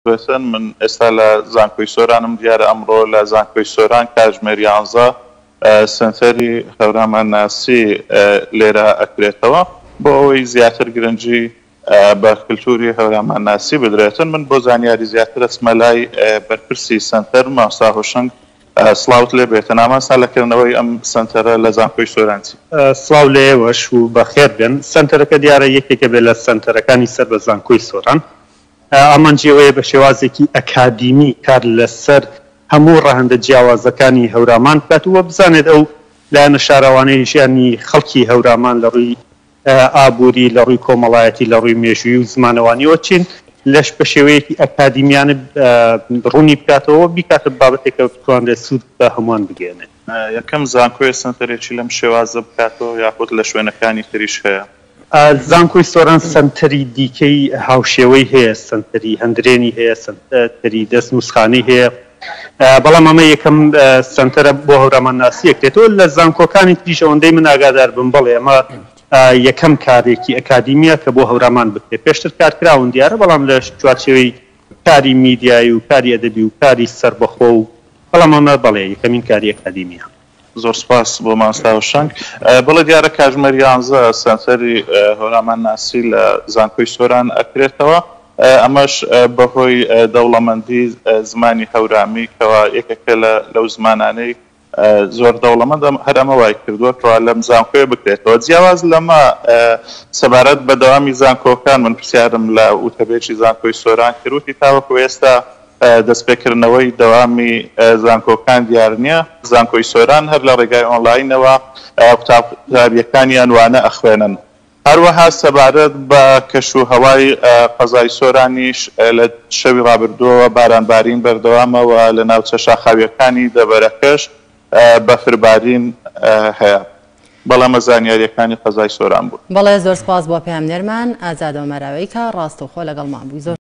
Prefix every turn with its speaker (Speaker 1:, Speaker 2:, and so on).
Speaker 1: دوێتن من ئێستا لە زانکۆی سۆرانم دیارە ئەمڕۆ لە زانکۆی سۆران کاتژمێر 11 سنتەری هەورامانناسی لێرە ئەکرێتەوە بۆ ئەوەی زیاتر گرنگی بە کللتوری هەورامانناسی بدرێتن. من بۆ زانیاری زیاتر ئەچمە لای بەرپرسی سنتەر مامۆستا هۆشنگ سڵاوت لێ بێتە نامانسان لەکردنەوەی ئەم سنتەرە لە زانکۆی سۆرانچی.
Speaker 2: سڵاو لە ئێوەش و بەخێر بێن. سنتەرەکە دیارە یەکێکە بێت لە سنتەرەکانی سەر بە زانکۆی سۆران. ئەمانجیەوەیە بە شێوازێکی ئەکادیمی کار لەسەر هەموو ڕەهەندە جیاوازەکانی هەورامان بکات وە بزانێت ئەو لایەنە شاراوانەی ژیانی خەڵکی هەورامان لە ڕووی ئابووری، لە ڕووی کۆمەڵایەتی، لە ڕووی مێژووی و زمانەوانیەوە چین لەش بە شێوەیەکی ئەکادیمیانە ڕوونی بکاتەوە بیکاتە بابەتێکە بتوانرێت سوود بە هەمووان بگێنێت.
Speaker 1: یەکەم زانکۆی سنتەرێکی لەم شێوازە بکاتەوە یاخود لە شوێنەکانی تریش هەیە؟
Speaker 2: زانکۆی سۆران سنتەری دیکەی هاوشێوەی هەیە، سنتەری هەندرێنی هەیە، سنتەری دەست نووسخانەی هەیە، بەڵام ئەمە یەکەم سنتەرە بۆ هەورامانناسی ئەکرێتەوە. لە زانکۆکانی تریش ئەوەندەی من ئاگادار بم بڵێ ئەمە یەکەم کارێکی ئەکادیمیە کە بۆ هەورامان بکرێت. پێشتر کارکراون دیارە، بەڵام لە چوارچێوەی کاری میدیایی و کاری ئەدەبی و کاری سەربەخۆ و بەڵام ئەمە بەڵێ یەکەمین کاری ئەکادیمیە.
Speaker 1: زۆر سپاس بۆ مامۆستا هۆشنگ. بڵێ دیارە کاتژمێر 11 سنتەری هەورامانناسی لە زانکۆی سۆران ئەکرێتەوە، ئەمەش بەهۆی دەوڵەمەندی زمانی هەورامی کەوا یەکێکە لەو زمانانەی زۆر دەوڵەمەند هەر ئەمە وای کردووە کەوا لەم زانکۆیە بکرێتەوە. جیاواز لەمە سەبارەت بە دەوامی زانکۆکان من پرسیارم لە وتەبێکی زانکۆی سۆران کردوتی تاوەکو ئێستا دەستپێکردنەوەی دەوامی زانکۆکان دیار نییە. زانکۆی سۆران هەر لە ڕێگای ئۆنلاینەوە قوتابیەکانیان وانە ئەخوێنن. هەروەها سەبارەت بە کەشوهەوای قەزای سۆرانیش لە شەوی ڕابردووەوە بارانبارین بەردەوامەوە لە ناوچە شاخاویەکانی دەبەرەکەش بەفربارین هەیە. بەڵام زانیاریەکانی قەزای سۆران بوو.
Speaker 3: بەڵێ زۆر سپاس بۆ پێمنێرمان ئازاد ئۆمەراوەی کە ڕاستەوخۆ لەگەڵمان بووی.